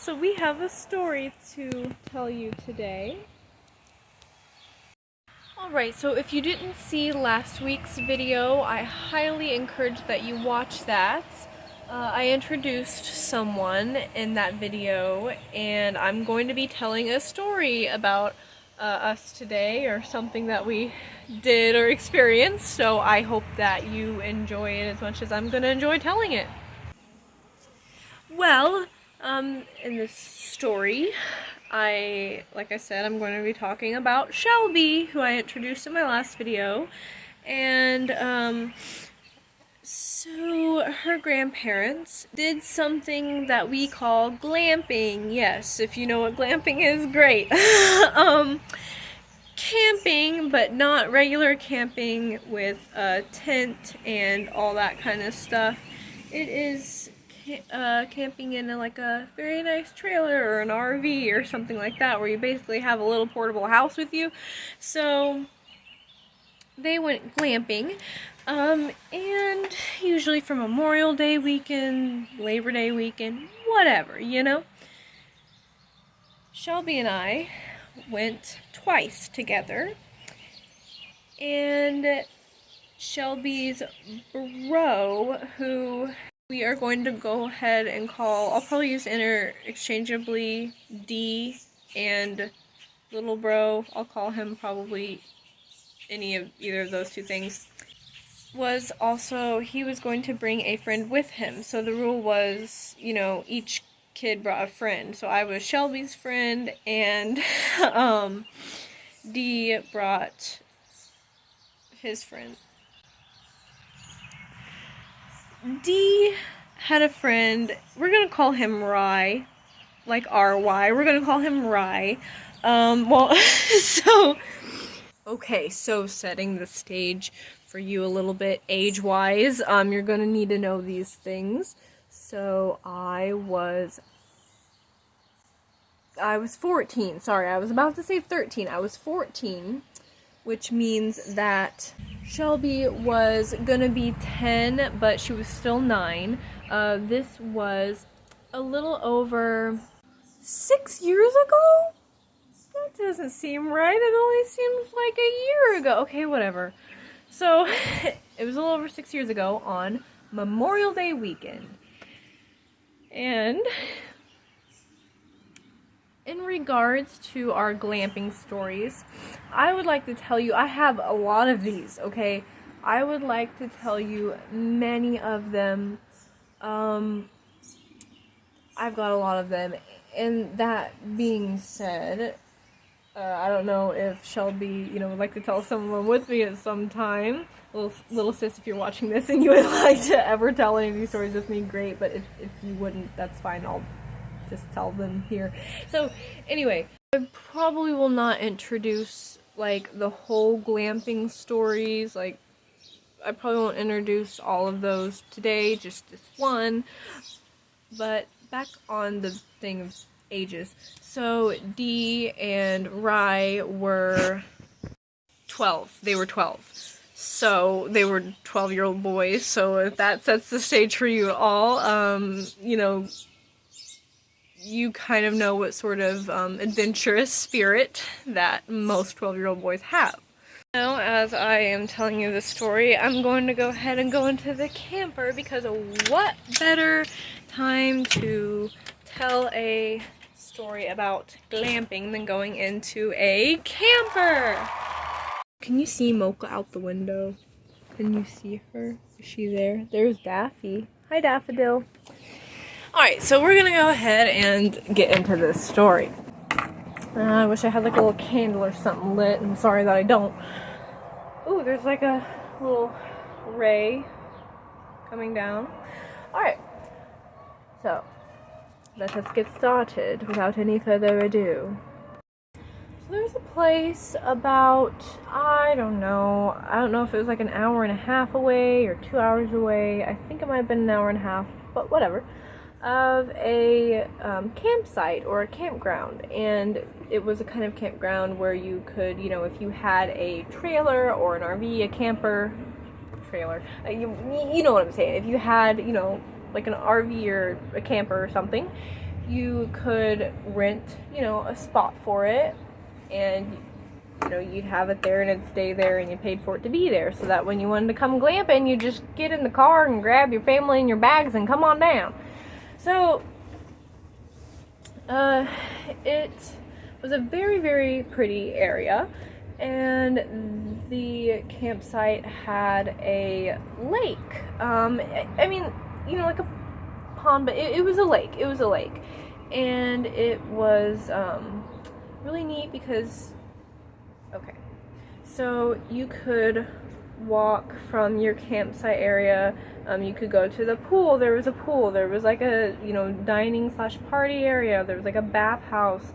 So we have a story to tell you today. Alright, so if you didn't see last week's video, I highly encourage that you watch that. I introduced someone in that video, and I'm going to be telling a story about us today, or something that we did or experienced, so I hope that you enjoy it as much as I'm going to enjoy telling it. Well, in this story, like I said, I'm going to be talking about Shelby, who I introduced in my last video, and, so her grandparents did something that we call glamping. Yes, if you know what glamping is, great. Camping, but not regular camping with a tent and all that kind of stuff. It is camping in like a very nice trailer or an RV or something like that, where you basically have a little portable house with you. So they went glamping, and usually for Memorial Day weekend, Labor Day weekend, whatever, you know. Shelby and I went twice together, and Shelby's bro, who we are going to go ahead and call, I'll probably use interchangeably D, and little bro, I'll call him probably either of those two things, was also, he was going to bring a friend with him. So the rule was, you know, each kid brought a friend. So I was Shelby's friend, and D brought his friend. D had a friend, we're gonna call him Rye, like R-Y, we're gonna call him Rye. Okay, so setting the stage for you a little bit age-wise, you're gonna need to know these things. So I was 14, sorry, I was about to say 13, I was 14, which means that Shelby was gonna be 10, but she was still 9. This was a little over 6 years ago? That doesn't seem right. It only seems like a year ago. Okay, whatever. So, it was a little over 6 years ago on Memorial Day weekend. And in regards to our glamping stories, I would like to tell you, I have a lot of these, okay? I would like to tell you many of them. I've got a lot of them. And that being said, I don't know if Shelby, would like to tell someone with me at some time. Little sis, if you're watching this and you would like to ever tell any of these stories with me, great. But if you wouldn't, that's fine. I'll just tell them here. So, anyway, I probably will not introduce, like, the whole glamping stories. Like, I probably won't introduce all of those today, just this one. But back on the thing of ages. So, D and Rye were 12. They were 12. So, they were 12-year-old boys. So, if that sets the stage for you all, you kind of know what sort of adventurous spirit that most 12-year-old boys have. Now, as I am telling you this story, I'm going to go ahead and go into the camper, because what better time to tell a story about glamping than going into a camper? Can you see Mocha out the window? Can you see her? Is she there? There's Daffy. Hi, Daffodil. Alright, so we're gonna go ahead and get into this story. I wish I had like a little candle or something lit. I'm sorry that I don't. Ooh, there's like a little ray coming down. Alright, so let us get started without any further ado. So there's a place about, I don't know if it was like an hour and a half away or 2 hours away. I think it might have been an hour and a half, but whatever. Of a campsite or a campground, and it was a kind of campground where you could, if you had a trailer or an RV, a camper, trailer, you know what I'm saying, if you had, like an RV or a camper or something, you could rent, you know, a spot for it, and you know, you'd have it there and it'd stay there, and you paid for it to be there, so that when you wanted to come glamping, you just get in the car and grab your family and your bags and come on down. So it was a very, very pretty area, and the campsite had a lake. I mean, you know, like a pond, but it was a lake. It was a lake, and it was really neat because, okay, so you could walk from your campsite area. You could go to the pool. There was a pool. There was like a, you know, dining / party area. There was like a bathhouse,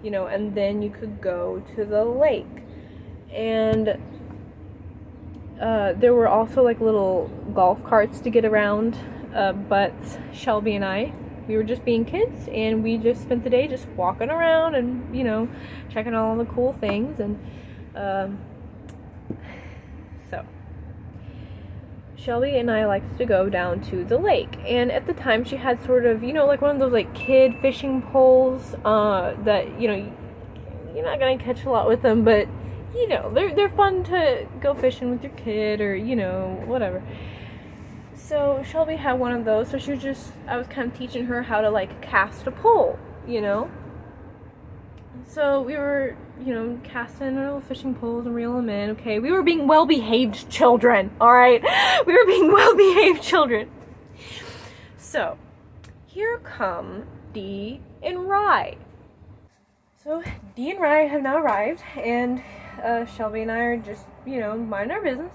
you know, and then you could go to the lake. And there were also like little golf carts to get around, but Shelby and I, we were just being kids, and we just spent the day just walking around and, you know, checking all the cool things. And so Shelby and I liked to go down to the lake, and at the time she had sort of, you know, like one of those like kid fishing poles that, you know, you're not gonna catch a lot with them, but you know, they're fun to go fishing with your kid, or, you know, whatever. So Shelby had one of those, so she was just, I was kind of teaching her how to like cast a pole, you know. So we were, you know, casting our little fishing poles and reeling them in. Okay, we were being well-behaved children, alright? We were being well-behaved children. So, here come Dee and Rye. So, Dee and Rye have now arrived, and Shelby and I are just, you know, minding our business.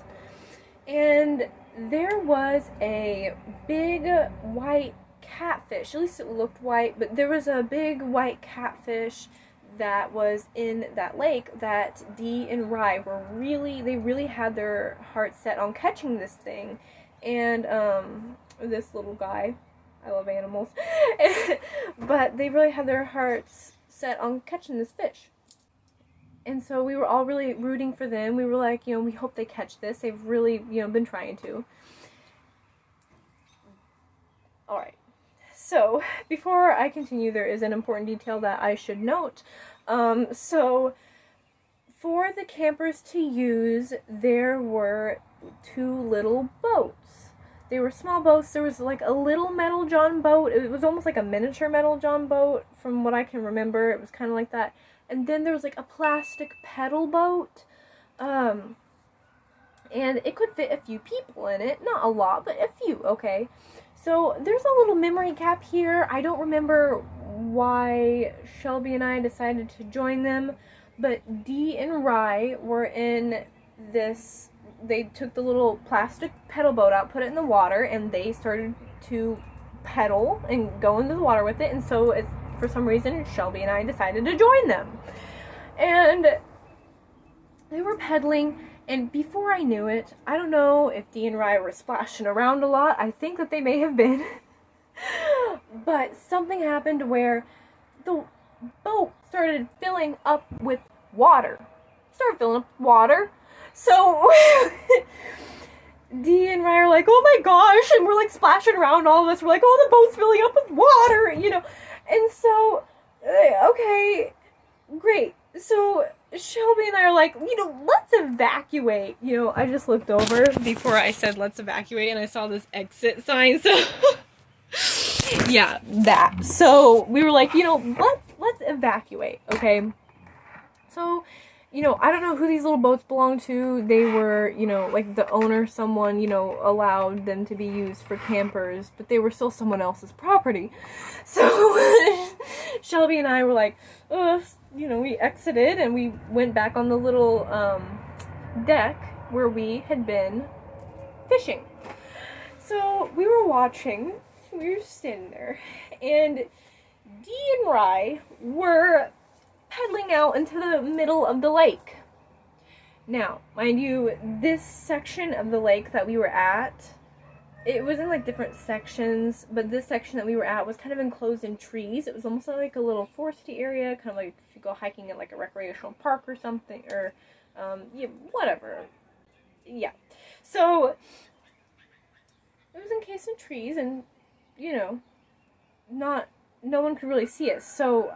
And there was a big white catfish. At least it looked white, but there was a big white catfish that was in that lake that Dee and Rye were really had their hearts set on catching this thing. And this little guy, I love animals, but they really had their hearts set on catching this fish. And so we were all really rooting for them. We were like, you know, we hope they catch this. They've really, you know, been trying to. Alright. So, before I continue, there is an important detail that I should note. So, for the campers to use, there were 2 little boats. They were small boats. There was like a little Metal John boat. It was almost like a miniature Metal John boat, from what I can remember. It was kind of like that. And then there was like a plastic pedal boat. And it could fit a few people in it. Not a lot, but a few, okay? So there's a little memory gap here. I don't remember why Shelby and I decided to join them, but Dee and Rye were in this. They took the little plastic pedal boat out, put it in the water, and they started to pedal and go into the water with it. And so, for some reason, Shelby and I decided to join them. And they were pedaling, and before I knew it, I don't know if Dee and Rye were splashing around a lot. I think that they may have been. But something happened where the boat started filling up with water. So Dee and Rye are like, oh my gosh, and we're like splashing around all of us. We're like, oh, the boat's filling up with water, you know. And so, okay, great. So Shelby and I are like, you know, let's evacuate. You know, I just looked over before I said let's evacuate, and I saw this exit sign, so yeah, that. So we were like, you know, let's evacuate, okay? So, you know, I don't know who these little boats belong to. They were, you know, like the owner, someone, you know, allowed them to be used for campers, but they were still someone else's property. So Shelby and I were like, you know, we exited and we went back on the little deck where we had been fishing. So we were watching, we were standing there, and Dee and Rye were pedaling out into the middle of the lake. Now, mind you, this section of the lake that we were at, it was in like different sections, but this section that we were at was kind of enclosed in trees. It was almost like a little foresty area, kind of like if you go hiking at like a recreational park or something, or yeah, whatever. Yeah. So it was encased in trees, and you know, not no one could really see us. So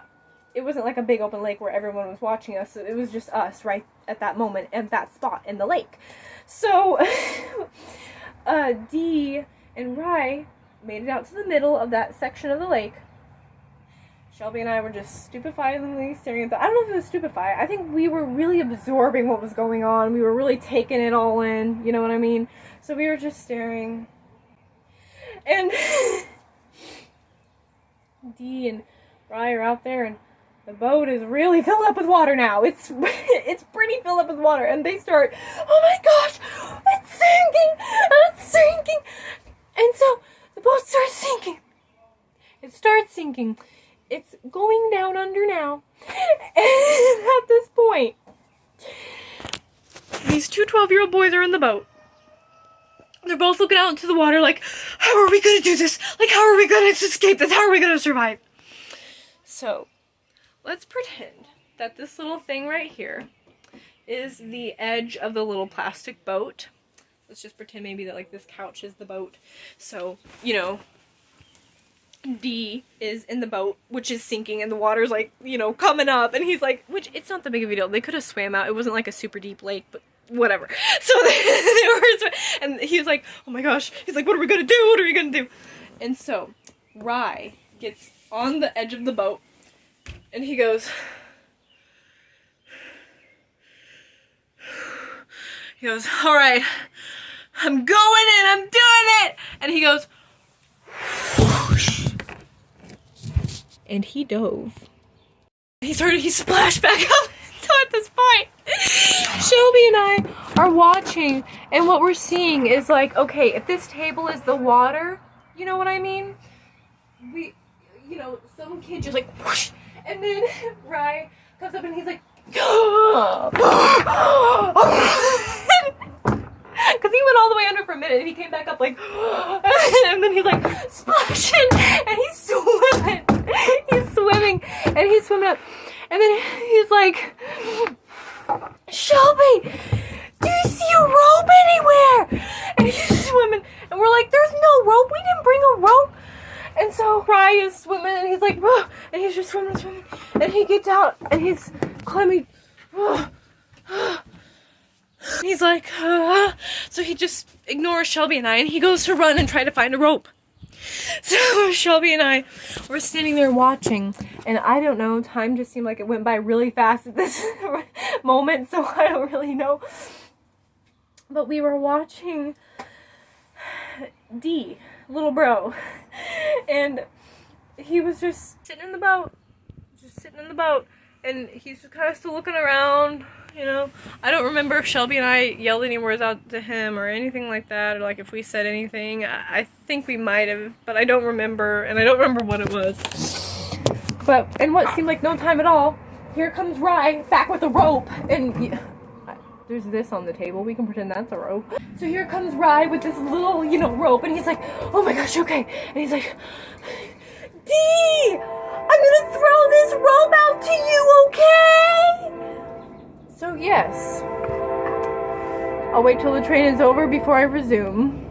it wasn't like a big open lake where everyone was watching us. It was just us right at that moment at that spot in the lake. So Dee and Rye made it out to the middle of that section of the lake. Shelby and I were just stupefiedly staring at I don't know if it was stupefied. I think we were really absorbing what was going on. We were really taking it all in, you know what I mean? So we were just staring. And Dee and Rye are out there, and the boat is really filled up with water now. It's pretty filled up with water, and they start, oh my gosh, it's sinking, it's sinking. And so the boat starts sinking. It starts sinking. It's going down under now. And at this point, these two 12-year-old boys are in the boat. They're both looking out into the water like, how are we going to do this? Like, how are we going to escape this? How are we going to survive? So, let's pretend that this little thing right here is the edge of the little plastic boat. Let's just pretend maybe that, like, this couch is the boat. So, you know, Dee is in the boat, which is sinking, and the water's, like, you know, coming up, and he's like, which, it's not that big of a deal. They could have swam out. It wasn't, like, a super deep lake, but whatever. So they were, and he was like, oh my gosh. He's like, what are we gonna do? What are we gonna do? And so Rye gets on the edge of the boat, and he goes, all right, I'm going in, I'm doing it. And he goes, whoosh, and he dove. He splashed back up. So at this point, Shelby and I are watching, and what we're seeing is like, okay, if this table is the water, you know what I mean? You know, some kid just like whoosh, and then Rye comes up and he's like, because he went all the way under for a minute, and he came back up like, and then he's like splashing, and he's swimming, and he's swimming up. And then he's like, Shelby, do you see a rope anywhere? And he's swimming, and we're like, there's no rope. We didn't bring a rope. And so Rye is swimming, and he's like, whoa, and he's just swimming. And he gets out, and he's climbing. He's like, so he just ignores Shelby and I, and he goes to run and try to find a rope. So Shelby and I were standing there watching, and I don't know, time just seemed like it went by really fast at this moment, so I don't really know. But we were watching Dee, little bro, and he was just sitting in the boat, and he's just kind of still looking around. You know, I don't remember if Shelby and I yelled any words out to him or anything like that, or like if we said anything. I think we might have, but I don't remember, and I don't remember what it was. But in what seemed like no time at all, here comes Rye back with a rope, and there's this on the table. We can pretend that's a rope. So here comes Rye with this little, you know, rope, and he's like, oh my gosh, okay. And he's like, Dee, I'm gonna throw this rope out to you, okay? So yes, I'll wait till the train is over before I resume.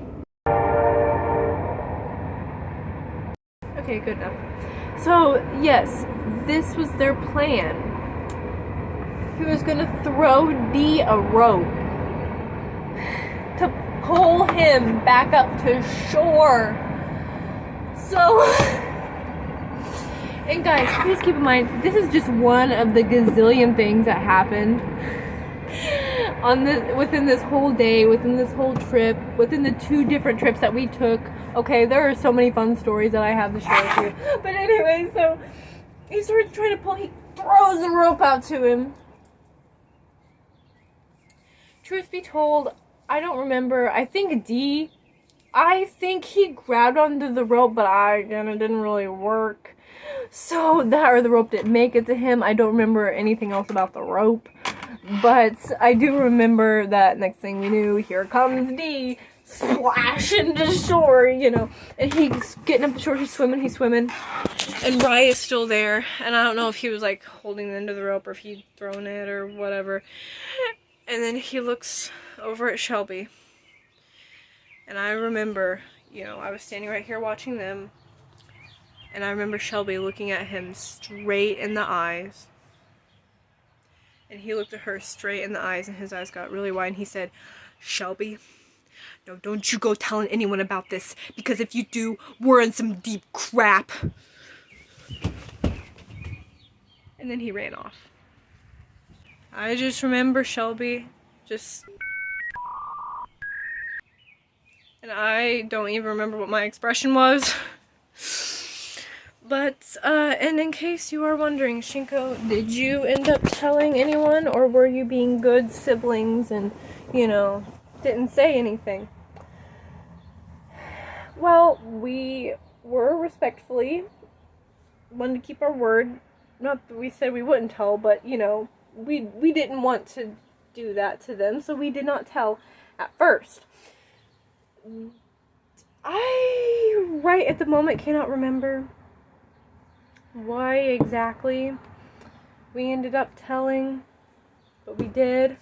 Okay, good enough. So yes, this was their plan. He was gonna throw Dee a rope to pull him back up to shore. So, and guys, please keep in mind, this is just one of the gazillion things that happened within this whole day, within this whole trip, within the 2 different trips that we took. Okay, there are so many fun stories that I have to share with you. But anyway, so he starts trying to pull, he throws the rope out to him. Truth be told, I don't remember. I think he grabbed onto the rope, but it didn't really work. So the rope didn't make it to him. I don't remember anything else about the rope, but I do remember that next thing we knew, here comes Dee splashing to shore, you know, and he's getting up the shore, he's swimming, and Rye is still there, and I don't know if he was like holding the end of the rope or if he'd thrown it or whatever, and then he looks over at Shelby, and I remember, you know, I was standing right here watching them, And I remember Shelby looking at him straight in the eyes. And he looked at her straight in the eyes, and his eyes got really wide, and he said, "Shelby, no, don't you go telling anyone about this, because if you do, we're in some deep crap." And then he ran off. I just remember Shelby just... And I don't even remember what my expression was. But, and in case you are wondering, Shinko, did you end up telling anyone, or were you being good siblings and, you know, didn't say anything? Well, we were respectfully, wanted to keep our word. Not that we said we wouldn't tell, but, you know, we didn't want to do that to them, so we did not tell at first. I, right at the moment, cannot remember why exactly we ended up telling, but we did.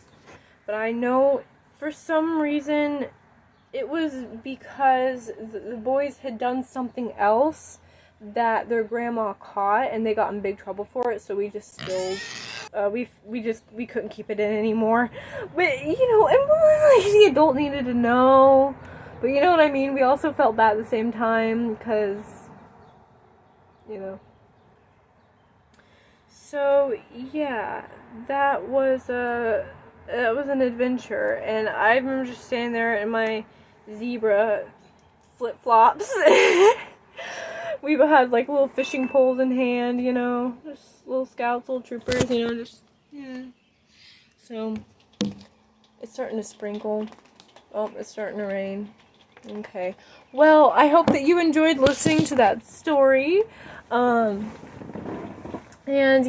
But I know for some reason it was because the boys had done something else that their grandma caught, and they got in big trouble for it, so we just spilled. We couldn't keep it in anymore. But, you know, and like, the adult needed to know. But you know what I mean? We also felt bad at the same time, because, you know. So, yeah, that was an adventure, and I remember just standing there in my zebra flip-flops. We had, like, little fishing poles in hand, you know, just little scouts, little troopers, you know, just, yeah. So, it's starting to sprinkle. Oh, it's starting to rain. Okay. Well, I hope that you enjoyed listening to that story. And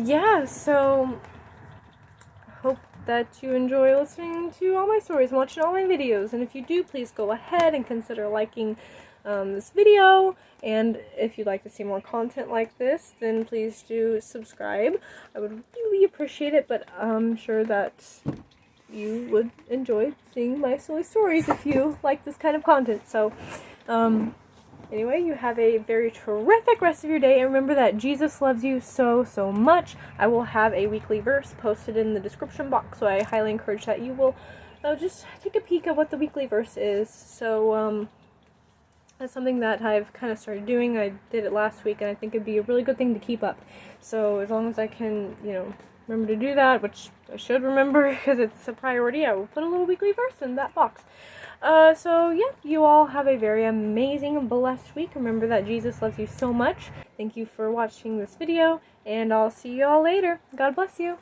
yeah, so hope that you enjoy listening to all my stories and watching all my videos. And if you do, please go ahead and consider liking this video. And if you'd like to see more content like this, then please do subscribe. I would really appreciate it, but I'm sure that you would enjoy seeing my silly stories if you like this kind of content. So, anyway, you have a very terrific rest of your day, and remember that Jesus loves you so, so much. I will have a weekly verse posted in the description box, so I highly encourage that you will just take a peek at what the weekly verse is. So, that's something that I've kind of started doing. I did it last week, and I think it'd be a really good thing to keep up. So, as long as I can, you know, remember to do that, which I should remember because it's a priority, I will put a little weekly verse in that box. So yeah, you all have a very amazing, blessed week. Remember that Jesus loves you so much. Thank you for watching this video, and I'll see you all later. God bless you.